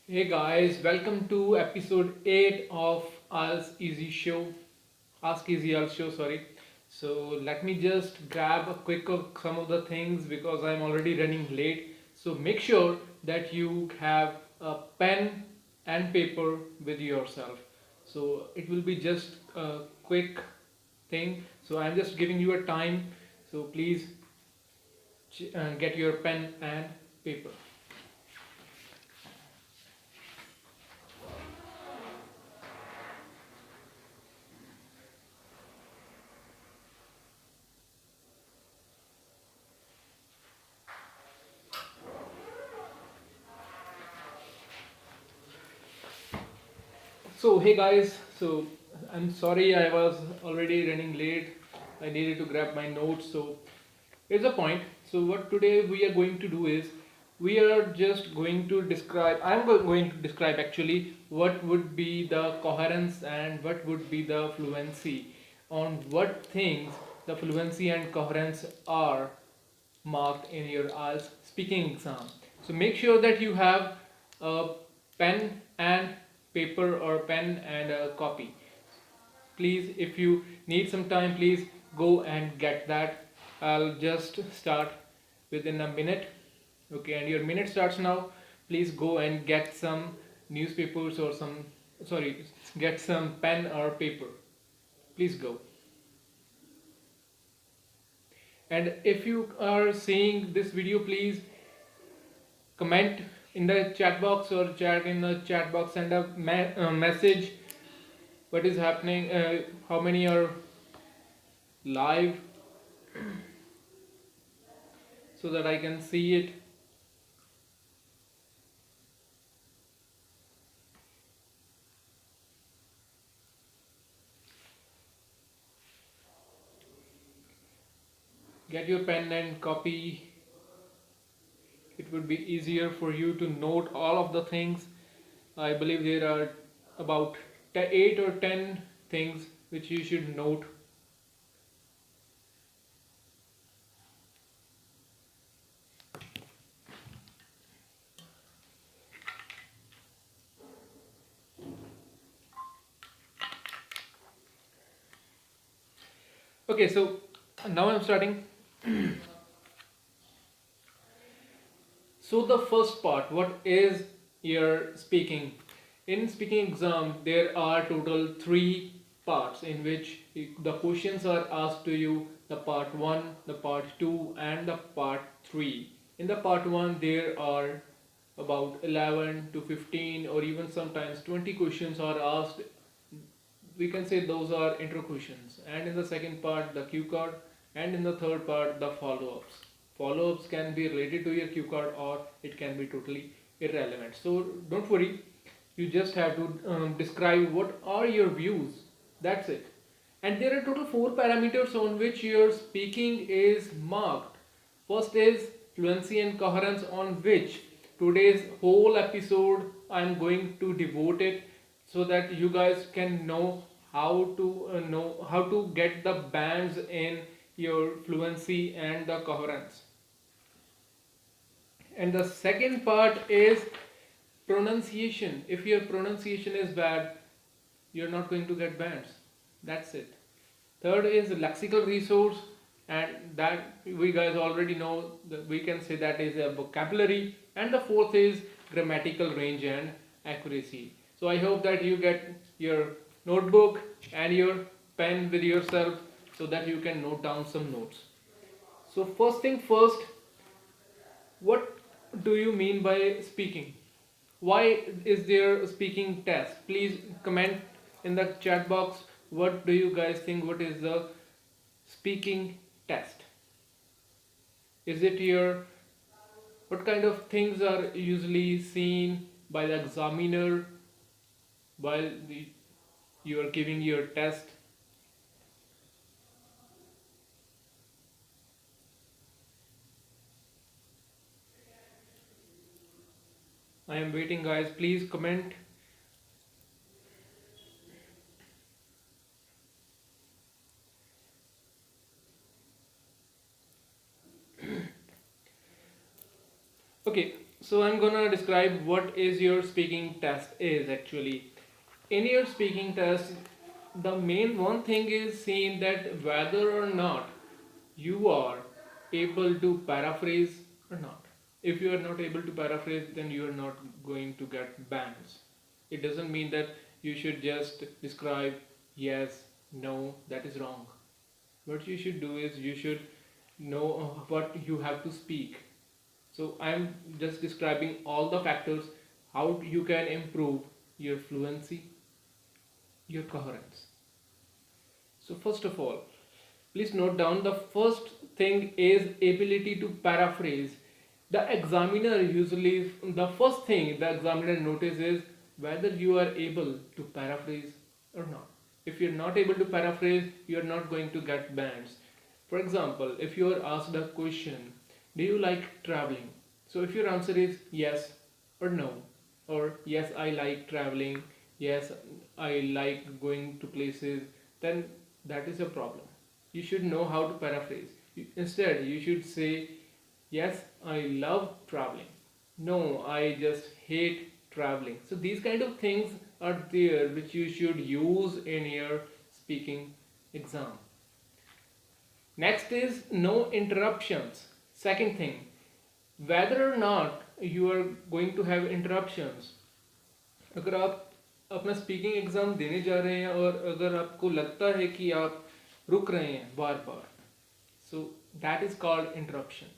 Hey guys, welcome to episode 8 of Ask Easy Show. Ask Easy IELTS Show, sorry. So let me just grab a quick of some of the things because I'm already running late. So make sure that you have a pen and paper with yourself. So it will be just a quick thing. So I'm just giving you a time. So please get your pen and paper. So hey guys, so I'm sorry I was already running late. I needed to grab my notes. So here's the point. So what today we are going to do is we are just going to describe. Going to describe actually what would be the coherence and what would be the fluency, on what things the fluency and coherence are marked in your IELTS speaking exam. So make sure that you have a pen and paper or pen and a copy. Please, if you need some time, please go and get that. I'll just start within a minute. Okay, and your minute starts now. Please go and get some newspapers or get some pen or paper. Please go. And if you are seeing this video, please comment in the chat box or chat in the chat box, send a message what is happening, how many are live, so that I can see it. Get your pen and copy. It would be easier for you to note all of the things. I believe there are about 8 or 10 things which you should note. Okay, so now I'm starting. So the first part, what is your speaking? In speaking exam, there are total 3 parts in which the questions are asked to you: the part 1, the part 2, and the part 3. In the part 1, there are about 11 to 15 or even sometimes 20 questions are asked. We can say those are intro questions, and in the second part the cue card, and in the third part the follow-ups can be related to your cue card or it can be totally irrelevant. So don't worry, you just have to describe what are your views. That's it. And there are total 4 parameters on which your speaking is marked. First is fluency and coherence, on which today's whole episode I'm going to devote it, so that you guys can know how to get the bands in your fluency and the coherence. And the second part is pronunciation. If your pronunciation is bad, you're not going to get bands. That's it. Third is lexical resource, and that we guys already know that we can say that is a vocabulary. And the fourth is grammatical range and accuracy. So I hope that you get your notebook and your pen with yourself so that you can note down some notes. So first thing first, what do you mean by speaking? Why is there a speaking test? Please comment in the chat box. What do you guys think? What is the speaking test? Is it your, what kind of things are usually seen by the examiner while you are giving your test? I am waiting, guys. Please comment. Okay, So I'm gonna describe what is your speaking test is actually. In your speaking test, the main one thing is seen that whether or not you are able to paraphrase or not. If you are not able to paraphrase, then you are not going to get bans. It doesn't mean that you should just describe yes, no, that is wrong. What you should do is you should know what you have to speak. So I'm just describing all the factors how you can improve your fluency, your coherence. So first of all, please note down the first thing is ability to paraphrase. The examiner usually, the first thing the examiner notices is whether you are able to paraphrase or not. If you're not able to paraphrase, you're not going to get bans. For example, if you are asked a question, do you like traveling? So if your answer is yes or no, or yes, I like traveling, yes, I like going to places, then that is a problem. You should know how to paraphrase. Instead, you should say, yes, I love traveling. No, I just hate traveling. So these kind of things are there which you should use in your speaking exam. Next is no interruptions. Second thing, whether or not you are going to have interruptions. अगर आप अपना speaking exam देने जा रहे हैं और अगर आपको लगता है कि आप रुक रहे हैं बार बार, so that is called interruption.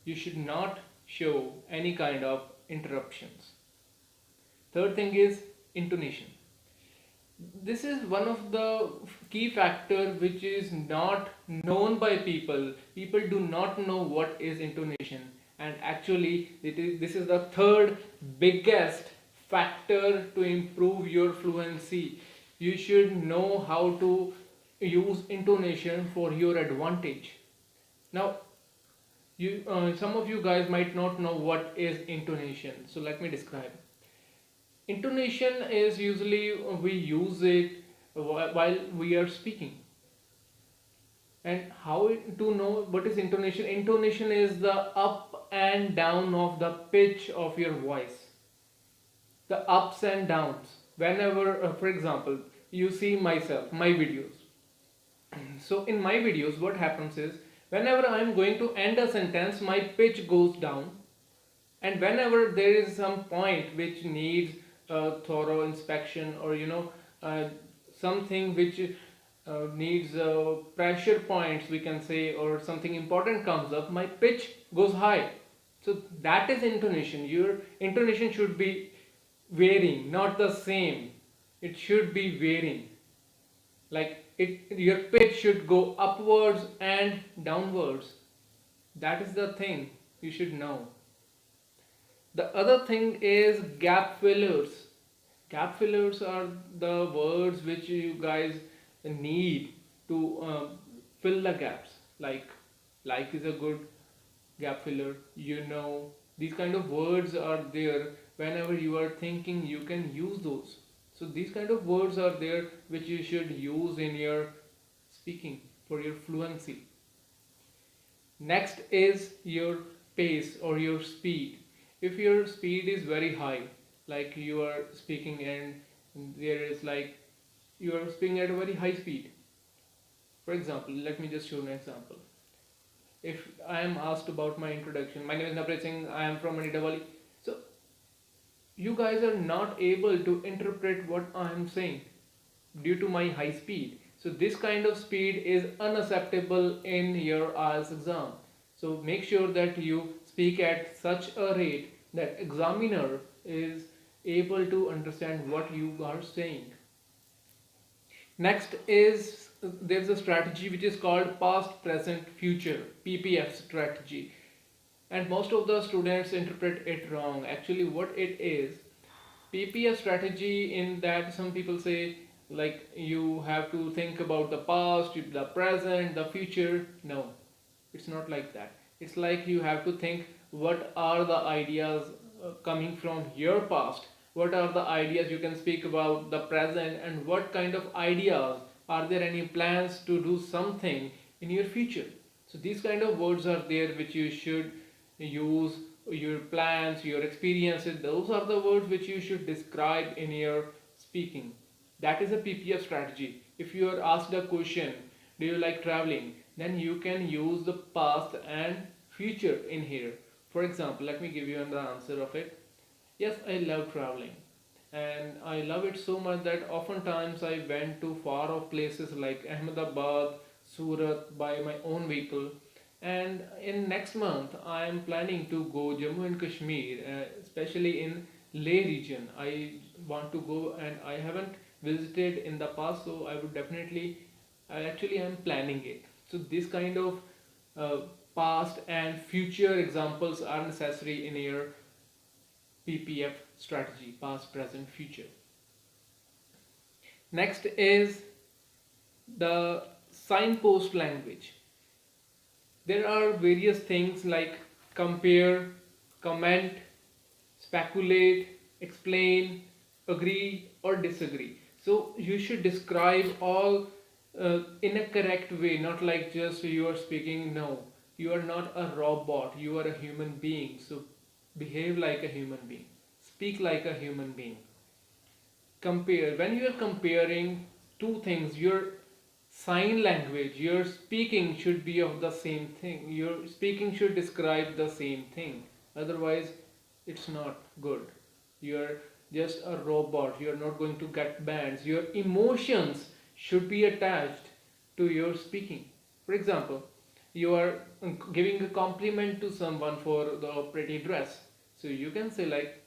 You should not show any kind of interruptions. Third thing is intonation. This is one of the key factor which is not known by people. People do not know what is intonation, and actually this is the third biggest factor to improve your fluency. You should know how to use intonation for your advantage. Now some of you guys might not know what is intonation, so let me describe. Intonation is usually we use it while we are speaking. And how to know what is intonation? Intonation is the up and down of the pitch of your voice. The ups and downs. Whenever, for example, you see my videos. So in my videos, what happens is whenever I am going to end a sentence, my pitch goes down. And whenever there is some point which needs thorough inspection, or something which needs pressure points, we can say, or something important comes up, my pitch goes high. So that is intonation. Your intonation should be varying, not the same. It should be varying. Like your pitch should go upwards and downwards. That is the thing you should know. The other thing is gap fillers. Gap fillers are the words which you guys need to fill the gaps. Like is a good gap filler. These kind of words are there. Whenever you are thinking, you can use those. So these kind of words are there which you should use in your speaking for your fluency. Next is your pace or your speed. If your speed is very high, like you are speaking and there is like you are speaking at a very high speed. For example, let me just show an example. If I am asked about my introduction, my name is Navpreet Singh, I am from Manita Valley. So you guys are not able to interpret what I am saying due to my high speed. So this kind of speed is unacceptable in your IELTS exam. So make sure that you speak at such a rate that examiner is able to understand what you are saying. Next is there's a strategy which is called past, present, future, PPF strategy. And most of the students interpret it wrong. Actually what it is, PPF strategy, in that some people say like you have to think about the past, the present, the future. No, it's not like that. It's like you have to think what are the ideas coming from your past, what are the ideas you can speak about the present, and what kind of ideas, are there any plans to do something in your future. So these kind of words are there which you should use your plans, your experiences. Those are the words which you should describe in your speaking. That is a PPF strategy. If you are asked a question, do you like traveling? Then you can use the past and future in here. For example, let me give you the answer of it. Yes, I love traveling. And I love it so much that oftentimes I went to far off places like Ahmedabad, Surat by my own vehicle. And in next month, I am planning to go Jammu and Kashmir, especially in Leh region. I want to go and I haven't visited in the past, so I would definitely, I actually am planning it. So this kind of uh, past and future examples are necessary in your PPF strategy, past, present, future. Next is the signpost language. There are various things like compare, comment, speculate, explain, agree, or disagree. So you should describe all in a correct way, not like just you are speaking. No, you are not a robot, you are a human being. So behave like a human being, speak like a human being. Compare, when you are comparing two things, your sign language, your speaking should be of the same thing, your speaking should describe the same thing. Otherwise it's not good. You're just a robot, you're not going to get bans. Your emotions should be attached to your speaking. For example, you are giving a compliment to someone for the pretty dress, so you can say like,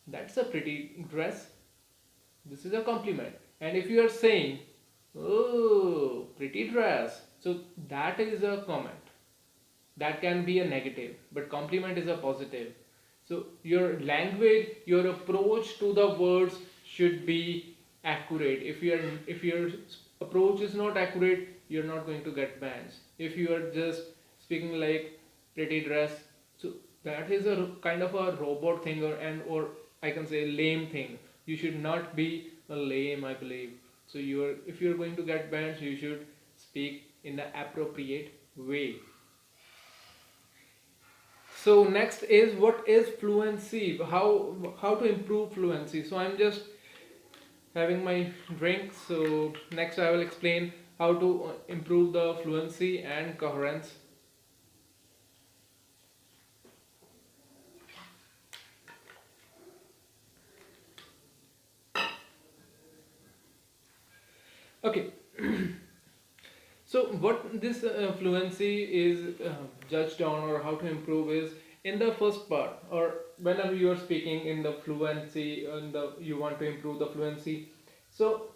that's a pretty dress. This is a compliment. And if you are saying, oh, pretty dress, so that is a comment. That can be a negative, but compliment is a positive. So your language, your approach to the words should be accurate. If your approach is not accurate, you're not going to get bans. If you are just speaking like pretty dress, so that is a kind of a robot thing, or I can say lame thing. You should not be a lame, I believe. So if you're going to get bans, you should speak in the appropriate way. So next is, what is fluency? How to improve fluency? So I'm just having my drink. So next I will explain how to improve the fluency and coherence. Okay. So what this fluency is judged on, or how to improve, is in the first part, or whenever you are speaking in the fluency and you want to improve the fluency. So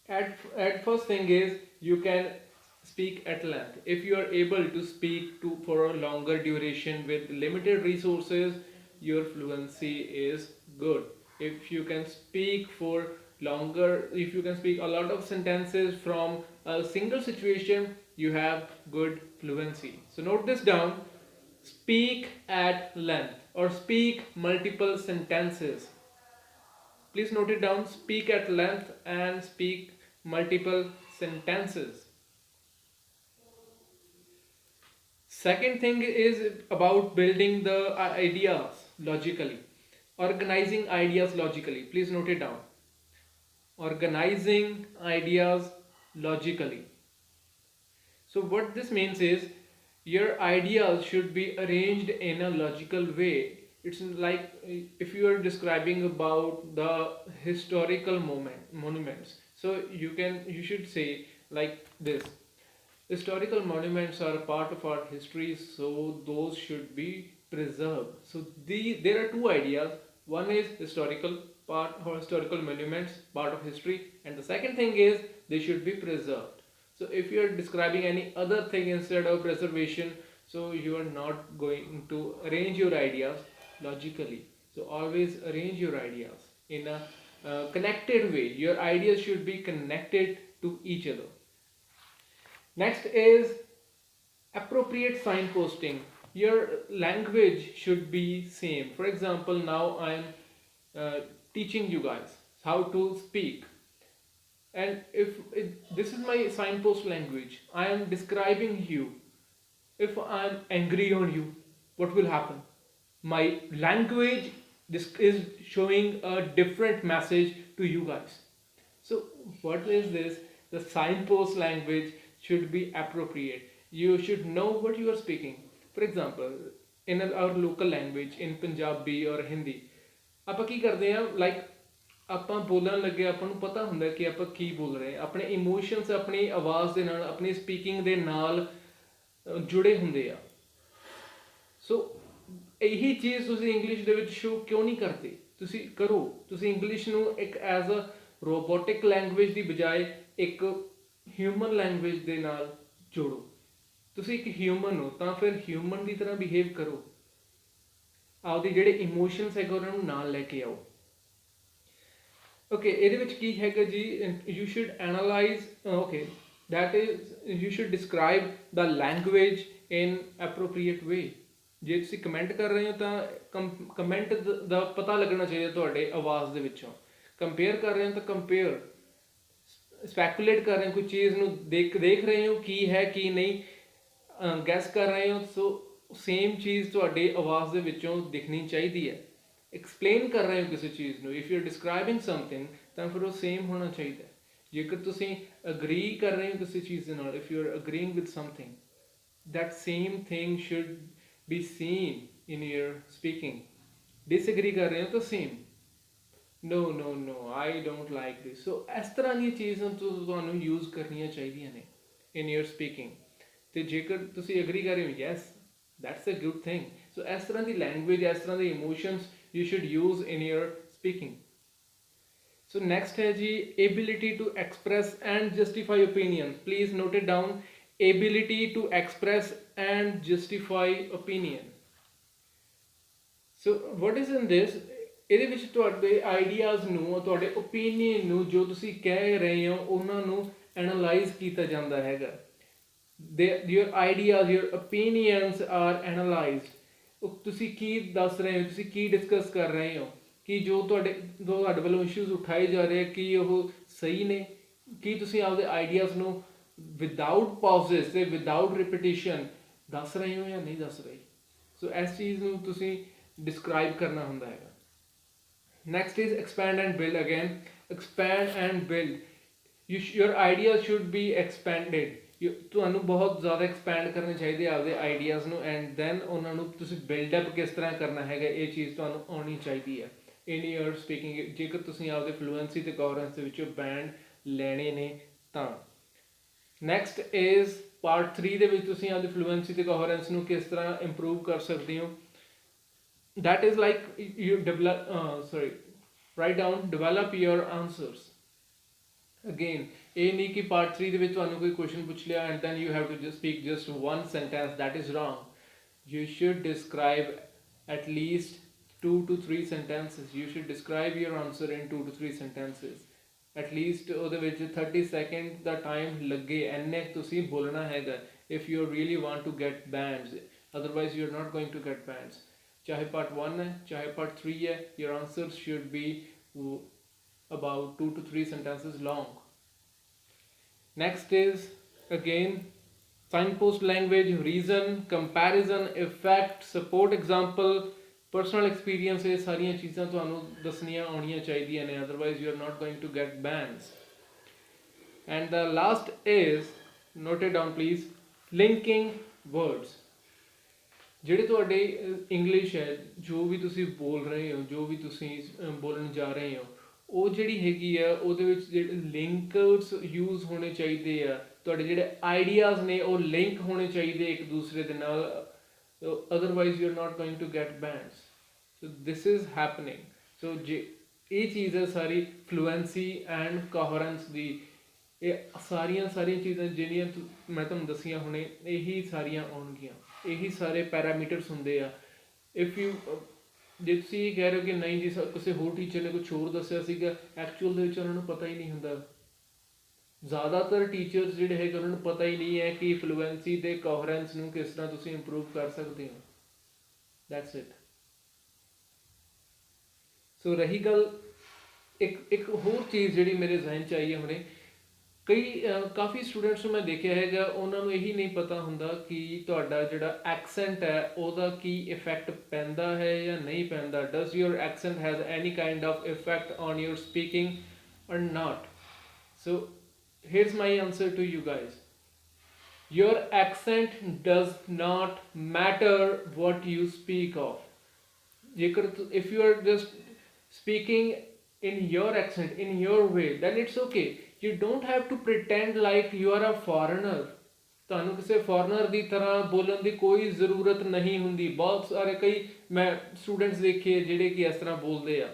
at first thing is, you can speak at length. If you are able to speak to for a longer duration with limited resources, your fluency is good. If you can speak for longer, if you can speak a lot of sentences from a single situation, you have good fluency. So note this down: speak at length or speak multiple sentences. Please note it down: speak at length and speak multiple sentences. Second thing is about building the ideas logically, organizing ideas logically. Please note it down: organizing ideas logically. So what this means is, your ideas should be arranged in a logical way. It's like if you are describing about the historical monuments. So you should say like this: historical monuments are a part of our history, so those should be preserved. So there are two ideas. One is historical part, or historical monuments, part of history, and the second thing is they should be preserved. So if you are describing any other thing instead of preservation, so you are not going to arrange your ideas logically. So always arrange your ideas in a connected way. Your ideas should be connected to each other. Next is appropriate signposting. Your language should be same. For example, now I am teaching you guys how to speak, and if this is my signpost language, I am describing you. If I am angry on you, what will happen? My language, this is showing a different message to you guys. So what is this? The signpost language should be appropriate. You should know what you are speaking. For example, in our local language, in Punjabi or Hindi, ਆਪਾਂ ਕੀ ਕਰਦੇ ਆ, like ਆਪਾਂ ਬੋਲਣ ਲੱਗੇ ਆਪਾਂ ਨੂੰ ਪਤਾ ਹੁੰਦਾ ਕਿ ਆਪਾਂ ਕੀ ਬੋਲ ਰਹੇ ਹਾਂ, ਆਪਣੇ ਇਮੋਸ਼ਨਸ ਆਪਣੀ ਆਵਾਜ਼ ਦੇ ਨਾਲ, ਆਪਣੀ ਸਪੀਕਿੰਗ ਦੇ ਨਾਲ ਜੁੜੇ ਹੁੰਦੇ ਆ। ਸੋ ਇਹੀ ਚੀਜ਼ ਤੁਸੀਂ ਇੰਗਲਿਸ਼ ਦੇ ਵਿੱਚ ਸ਼ੋ ਕਿਉਂ ਨਹੀਂ ਕਰਦੇ? ਤੁਸੀਂ ਕਰੋ। ਤੁਸੀਂ ਇੰਗਲਿਸ਼ ਨੂੰ ਇੱਕ ਐਜ਼ ਅ ਰੋਬੋਟਿਕ ਲੈਂਗੁਏਜ ਦੀ ਬਜਾਏ ਇੱਕ ਹਿਊਮਨ ਲੈਂਗੁਏਜ ਦੇ ਨਾਲ ਜੋੜੋ। ਤੁਸੀਂ ਇੱਕ ਹਿਊਮਨ ਹੋ ਤਾਂ ਫਿਰ ਹਿਊਮਨ ਦੀ ਤਰ੍ਹਾਂ ਬਿਹੇਵ ਕਰੋ। ਆਪਦੇ ਜਿਹੜੇ ਇਮੋਸ਼ਨਸ ਹੈਗੇ ਉਹਨਾਂ ਨੂੰ ਨਾਲ ਲੈ ਕੇ ਆਓ। ਓਕੇ, ਇਹਦੇ ਵਿੱਚ ਕੀ ਹੈਗਾ ਜੀ? You should analyse, okay, that is you should describe the language in appropriate way। ਜੇ ਤੁਸੀਂ ਕਮੈਂਟ ਕਰ ਰਹੇ ਹੋ ਤਾਂ ਕਮੈਂਟ ਦਾ ਪਤਾ ਲੱਗਣਾ ਚਾਹੀਦਾ ਤੁਹਾਡੇ ਆਵਾਜ਼ ਦੇ ਵਿੱਚੋਂ। ਕੰਪੇਅਰ ਕਰ ਰਹੇ ਹੋ ਤਾਂ ਕੰਪੇਅਰ, ਸਪੈਕੂਲੇਟ ਕਰ ਰਹੇ ਹੋ ਕੋਈ ਚੀਜ਼ ਨੂੰ, ਦੇਖ ਰਹੇ ਹੋ ਕੀ ਹੈ ਕੀ ਨਹੀਂ, ਗੈਸ ਕਰ ਰਹੇ ਹੋ, ਸੋ ਸੇਮ ਚੀਜ਼ ਤੁਹਾਡੀ ਆਵਾਜ਼ ਦੇ ਵਿੱਚੋਂ ਦਿਖਣੀ ਚਾਹੀਦੀ ਹੈ। ਐਕਸਪਲੇਨ ਕਰ ਰਹੇ ਹੋ ਕਿਸੇ ਚੀਜ਼ ਨੂੰ, ਇਫ ਯੂ ਆਰ ਡਿਸਕ੍ਰਾਈਬਿੰਗ ਸਮਥਿੰਗ ਤਾਂ ਫਿਰ ਉਹ ਸੇਮ ਹੋਣਾ ਚਾਹੀਦਾ। ਜੇਕਰ ਤੁਸੀਂ ਅਗਰੀ ਕਰ ਰਹੇ ਹੋ ਕਿਸੇ ਚੀਜ਼ ਦੇ ਨਾਲ, if you are agreeing with something, that same thing should be seen in your speaking। disagree ਕਰ ਰਹੇ ਹੋ ਤਾਂ same, no no no I don't like this। so ਇਸ ਤਰ੍ਹਾਂ ਦੀਆਂ ਚੀਜ਼ਾਂ ਤੁਹਾਨੂੰ ਯੂਜ਼ ਕਰਨੀਆਂ ਚਾਹੀਦੀਆਂ ਨੇ in your speaking। ਤੇ ਜੇਕਰ ਤੁਸੀਂ ਅਗਰੀ ਕਰ ਰਹੇ ਹੋ, yes that's a good thing। so ਇਸ ਤਰ੍ਹਾਂ ਦੀ ਲੈਂਗੁਏਜ, ਇਸ ਤਰ੍ਹਾਂ ਦੇ emotions you should use in your speaking। so next है जी ability to express and justify opinion। please note it down, ability to express and justify opinion। so what is in this? ਇਹਦੇ ਵਿੱਚ ਤੁਹਾਡੇ ideas ਨੂੰ, ਤੁਹਾਡੇ opinion ਨੂੰ, ਜੋ ਤੁਸੀਂ ਕਹਿ ਰਹੇ ਹੋ ਉਹਨਾਂ ਨੂੰ ਐਨਾਲਾਈਜ਼ ਕੀਤਾ ਜਾਂਦਾ ਹੈਗਾ। your ideas, your opinions are analyzed। ਤੁਸੀਂ ਕੀ ਦੱਸ ਰਹੇ ਹੋ, ਤੁਸੀਂ ਕੀ ਡਿਸਕਸ ਕਰ ਰਹੇ ਹੋ, ਕਿ ਜੋ ਤੁਹਾਡੇ ਵੱਲੋਂ ਇਸ਼ੂਜ਼ ਉਠਾਏ ਜਾ ਰਹੇ ਕੀ ਉਹ ਸਹੀ ਨੇ, ਕੀ ਤੁਸੀਂ ਆਪਦੇ ਆਈਡੀਆਜ਼ ਨੂੰ ਵਿਦਾਊਟ ਪਾਜ਼ਿਸ ਤੇ ਵਿਦਾਊਟ ਰਿਪੀਟੀਸ਼ਨ ਦੱਸ ਰਹੇ ਹੋ ਜਾਂ ਨਹੀਂ ਦੱਸ ਰਹੇ। ਸੋ ਇਸ ਚੀਜ਼ ਨੂੰ ਤੁਸੀਂ ਡਿਸਕ੍ਰਾਈਬ ਕਰਨਾ ਹੁੰਦਾ ਹੈਗਾ। Next is expand and build. Again expand and build, your ideas should be expanded। ਤੁਹਾਨੂੰ ਬਹੁਤ ਜ਼ਿਆਦਾ ਐਕਸਪੈਂਡ ਕਰਨੇ ਚਾਹੀਦੇ ਆਪਦੇ ਆਈਡੀਆਜ਼ ਨੂੰ, ਐਂਡ ਦੈਨ ਉਹਨਾਂ ਨੂੰ ਤੁਸੀਂ ਬਿਲਡਅਪ ਕਿਸ ਤਰ੍ਹਾਂ ਕਰਨਾ ਹੈਗਾ, ਇਹ ਚੀਜ਼ ਤੁਹਾਨੂੰ ਆਉਣੀ ਚਾਹੀਦੀ ਹੈ ਇਨ ਯੂਰ ਸਪੀਕਿੰਗ। ਜੇਕਰ ਤੁਸੀਂ ਆਪਦੇ ਫਲੂਐਂਸੀ ਤੇ ਕੋਹਰੈਂਸ ਦੇ ਵਿੱਚੋਂ ਬੈਂਡ ਲੈਣੇ ਨੇ ਤਾਂ। ਨੈਕਸਟ ਇਜ਼ ਪਾਰਟ 3 ਦੇ ਵਿੱਚ ਤੁਸੀਂ ਆਪਦੀ ਫਲੂਐਂਸੀ ਤੇ ਕੋਹਰੈਂਸ ਨੂੰ ਕਿਸ ਤਰ੍ਹਾਂ ਇੰਪਰੂਵ ਕਰ ਸਕਦੇ ਹੋ। that is like you write down, develop your answers। again ਇਹ ਨਹੀਂ ਕਿ ਪਾਰਟ 3 ਦੇ ਵਿੱਚ ਤੁਹਾਨੂੰ ਕੋਈ ਕੁਐਸਚਨ ਪੁੱਛ ਲਿਆ and then you have to just speak just one sentence, that is wrong। you should describe at least 2 to 3 sentences। you should describe your answer in 2 to 3 sentences। at least ਉਹਦੇ ਵਿੱਚ 30 seconds ਦਾ time ਲੱਗੇ, ਇੰਨੇ ਤੁਸੀਂ ਬੋਲਣਾ ਹੈਗਾ if you really want to get bands। otherwise you are not going to get bands। ਚਾਹੇ part 1 ਹੈ ਚਾਹੇ ਪਾਰਟ 3 ਹੈ, your answers should be about 2 to 3 sentences long। next is again signpost language, reason, comparison, effect, support, example, personal experience। ਇਹ ਸਾਰੀਆਂ ਚੀਜ਼ਾਂ ਤੁਹਾਨੂੰ ਦੱਸਣੀਆਂ ਆਉਣੀਆਂ ਚਾਹੀਦੀਆਂ ਨੇ, otherwise you are not going to get bans। and the last is, note it down please, linking words। ਜਿਹੜੇ ਤੁਹਾਡੇ English ਹੈ, ਜੋ ਵੀ ਤੁਸੀਂ ਬੋਲ ਰਹੇ ਹੋ, ਜੋ ਵੀ ਤੁਸੀਂ ਬੋਲਣ ਜਾ ਰਹੇ ਹੋ, ਉਹ ਜਿਹੜੀ ਹੈਗੀ ਆ ਉਹਦੇ ਵਿੱਚ ਜਿਹੜੇ ਲਿੰਕਰਸ ਯੂਜ਼ ਹੋਣੇ ਚਾਹੀਦੇ ਆ। ਤੁਹਾਡੇ ਜਿਹੜੇ ਆਈਡੀਆਜ਼ ਨੇ ਉਹ ਲਿੰਕ ਹੋਣੇ ਚਾਹੀਦੇ ਇੱਕ ਦੂਸਰੇ ਦੇ ਨਾਲ, otherwise you are not going to get bands. So this is happening. So ਜੇ ਇਹ ਚੀਜ਼ ਹੈ ਸਾਰੀ ਫਲੂਐਂਸੀ ਐਂਡ ਕੋਹਰੈਂਸ ਦੀ, ਇਹ ਸਾਰੀਆਂ ਚੀਜ਼ਾਂ ਜਿਹੜੀਆਂ ਮੈਂ ਤੁਹਾਨੂੰ ਦੱਸੀਆਂ ਹੁਣੇ, ਇਹੀ ਸਾਰੀਆਂ ਆਉਣਗੀਆਂ, ਇਹੀ ਸਾਰੇ ਪੈਰਾਮੀਟਰਸ ਹੁੰਦੇ ਆ। ਇਫ ਯੂ, ਜੇ ਤੁਸੀਂ ਇਹ ਕਹਿ ਰਹੇ ਹੋ ਕਿ ਨਹੀਂ ਜੀ ਕਿਸੇ ਹੋਰ ਟੀਚਰ ਨੇ ਕੁਛ ਹੋਰ ਦੱਸਿਆ ਸੀਗਾ, ਐਕਚੁਅਲ ਦੇ ਵਿੱਚ ਉਹਨਾਂ ਨੂੰ ਪਤਾ ਹੀ ਨਹੀਂ ਹੁੰਦਾ। ਜ਼ਿਆਦਾਤਰ ਟੀਚਰਸ ਜਿਹੜੇ ਹੈਗੇ ਉਹਨਾਂ ਨੂੰ ਪਤਾ ਹੀ ਨਹੀਂ ਹੈ ਕਿ ਫਲੂਐਂਸੀ ਤੇ ਕੋਹਰੈਂਸ ਨੂੰ ਕਿਸ ਤਰ੍ਹਾਂ ਤੁਸੀਂ ਇੰਪਰੂਵ ਕਰ ਸਕਦੇ ਹੋ। That's it. ਸੋ ਰਹੀ ਗੱਲ ਇੱਕ ਹੋਰ ਚੀਜ਼ ਜਿਹੜੀ ਮੇਰੇ ਜ਼ਿਹਨ 'ਚ ਆਈ ਹੈ ਹੁਣੇ, ਕਈ ਕਾਫੀ ਸਟੂਡੈਂਟਸ ਨੂੰ ਮੈਂ ਦੇਖਿਆ ਹੈਗਾ, ਉਹਨਾਂ ਨੂੰ ਇਹੀ ਨਹੀਂ ਪਤਾ ਹੁੰਦਾ ਕਿ ਤੁਹਾਡਾ ਜਿਹੜਾ ਐਕਸੈਂਟ ਹੈ ਉਹਦਾ ਕੀ ਇਫੈਕਟ ਪੈਂਦਾ ਹੈ ਜਾਂ ਨਹੀਂ ਪੈਂਦਾ. Does your accent has any kind of effect on your speaking or not? So here's my answer to you guys. Your accent does not matter what you speak of. If you are just speaking in your accent, in your way, then it's okay. You don't have to pretend like you are a foreigner. ਤੁਹਾਨੂੰ ਕਿਸੇ foreigner ਦੀ ਤਰ੍ਹਾਂ ਬੋਲਣ ਦੀ ਕੋਈ ਜ਼ਰੂਰਤ ਨਹੀਂ ਹੁੰਦੀ. ਬਹੁਤ ਸਾਰੇ ਕਈ ਮੈਂ ਸਟੂਡੈਂਟਸ ਦੇਖੇ ਜਿਹੜੇ ਕਿ ਇਸ ਤਰ੍ਹਾਂ ਬੋਲਦੇ ਆ.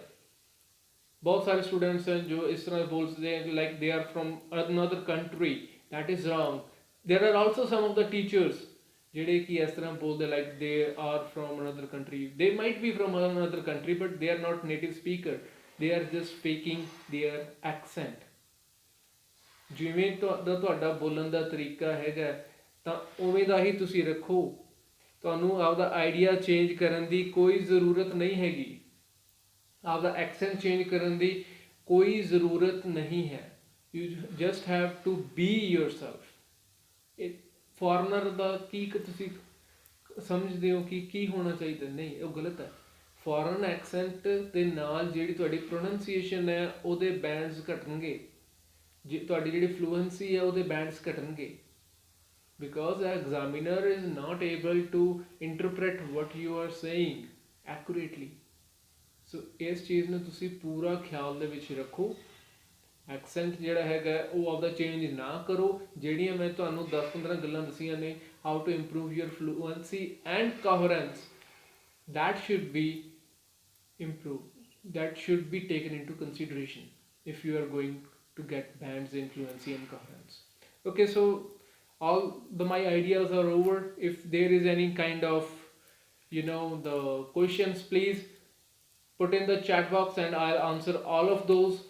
बहुत सारे स्टूडेंट्स हैं जो इस तरह बोलते हैं like they are from another country. That is wrong. There are also some of the teachers ਜਿਹੜੇ ਕਿ ਇਸ ਤਰ੍ਹਾਂ ਬੋਲਦੇ like they are from another country. They might be from another country but they are not native speaker. They are just speaking their accent. ਜਿਵੇਂ ਤੁਹਾਡਾ ਬੋਲਣ ਦਾ ਤਰੀਕਾ ਹੈਗਾ ਤਾਂ ਉਵੇਂ ਦਾ ਹੀ ਤੁਸੀਂ ਰੱਖੋ. ਤੁਹਾਨੂੰ ਆਪਦਾ ਆਈਡੀਆ ਚੇਂਜ ਕਰਨ ਦੀ ਕੋਈ ਜ਼ਰੂਰਤ ਨਹੀਂ ਹੈਗੀ. ਆਪਦਾ ਐਕਸੈਂਟ ਚੇਂਜ ਕਰਨ ਦੀ ਕੋਈ ਜ਼ਰੂਰਤ ਨਹੀਂ ਹੈ. You just have to be yourself. ਇਹ ਫੋਰਨਰ ਦਾ ਕੀ ਤੁਸੀਂ ਸਮਝਦੇ ਹੋ ਕਿ ਕੀ ਹੋਣਾ ਚਾਹੀਦਾ? ਨਹੀਂ, ਉਹ ਗਲਤ ਹੈ. ਫੋਰਨ ਐਕਸੈਂਟ ਦੇ ਨਾਲ ਜਿਹੜੀ ਤੁਹਾਡੀ ਪ੍ਰੋਨੰਸੀਏਸ਼ਨ ਹੈ ਉਹਦੇ ਬੈਂਡਸ ਘਟਣਗੇ. ਜੇ ਤੁਹਾਡੀ ਜਿਹੜੀ ਫਲੂਐਂਸੀ ਹੈ ਉਹਦੇ ਬੈਂਡਸ ਘਟਣਗੇ. Because examiner is not able to interpret what you are saying accurately. So ਇਸ ਚੀਜ਼ ਨੂੰ ਤੁਸੀਂ ਪੂਰਾ ਖਿਆਲ ਦੇ ਵਿੱਚ ਰੱਖੋ. ਐਕਸੈਂਟ ਜਿਹੜਾ ਹੈਗਾ ਉਹ ਆਪਦਾ ਚੇਂਜ ਨਾ ਕਰੋ. ਜਿਹੜੀਆਂ ਮੈਂ ਤੁਹਾਨੂੰ 10-15 ਗੱਲਾਂ ਦੱਸੀਆਂ ਨੇ, how to improve your fluency and coherence, that should be improved. That should be taken into consideration if you are going to get bands in fluency and coherence. Okay, so all my ideas are over. If there is any kind of the questions, please put in the chat box and I'll answer all of those,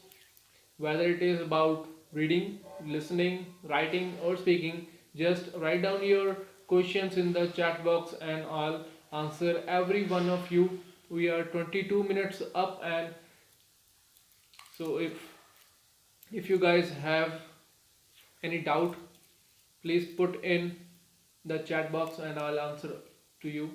whether it is about reading, listening, writing or speaking. Just write down your questions in the chat box and I'll answer every one of you. We are 22 minutes up, and so if you guys have any doubt, please put in the chat box and I'll answer to you.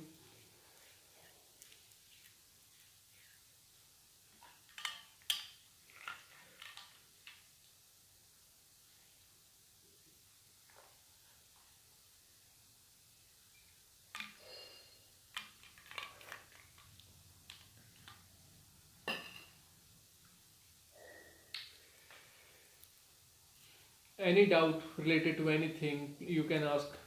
Any doubt related to anything you can ask.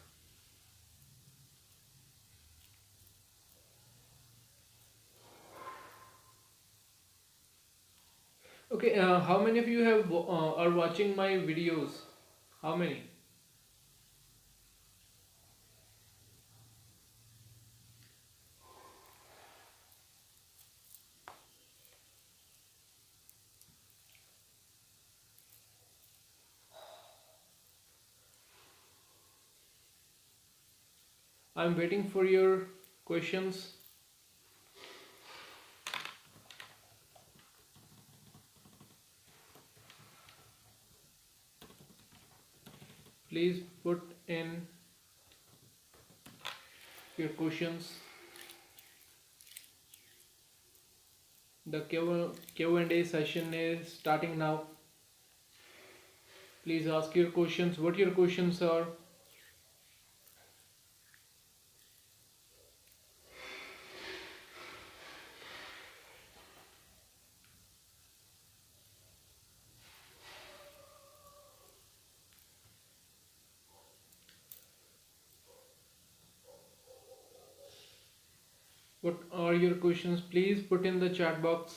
Okay, how many of you are watching my videos? How many? I'm waiting for your questions. Please put in your questions. The Q&A session is starting now. Please ask your questions, what your questions are. What are your questions? Please put in the chat box.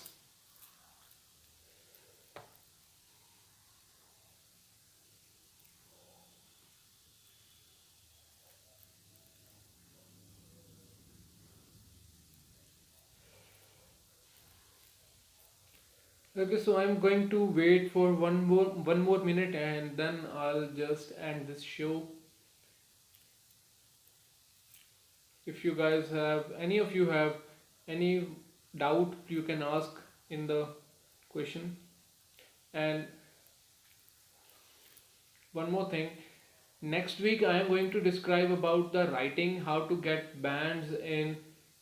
Okay, so I'm going to wait for one more minute and then I'll just end this show. If you guys have any doubt, you can ask in the question. And one more thing. Next week I am going to describe about the writing, how to get bands in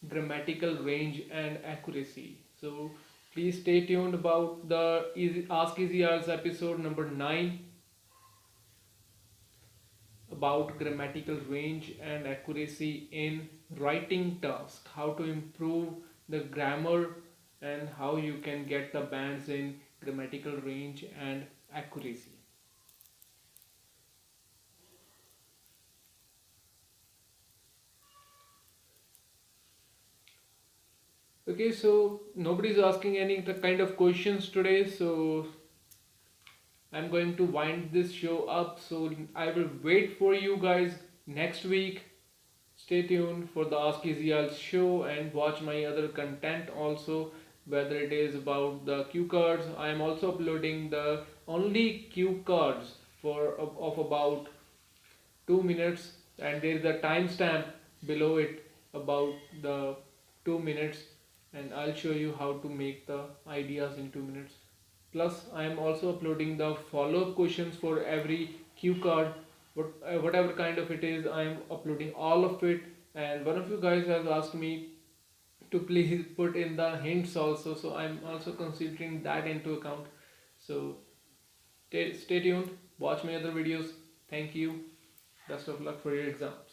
grammatical range and accuracy. So please stay tuned about the Ask Easy IELTS episode number 9 about grammatical range and accuracy in writing task, how to improve the grammar and how you can get the bands in grammatical range and accuracy. Okay, so nobody's asking any kind of questions today, so I'm going to wind this show up. So I will wait for you guys next week. Stay tuned for the Ask Easy IELTS show and watch my other content also, whether it is about the cue cards. I am also uploading the only cue cards of about 2 minutes, and there is a timestamp below it about the 2 minutes, and I'll show you how to make the ideas in 2 minutes. Plus, I am also uploading the follow-up questions for every cue card, whatever kind of it is. I am uploading all of it, and one of you guys has asked me to please put in the hints also, so I'm also considering that into account. So stay tuned, watch my other videos. Thank you. Best of luck for your exam.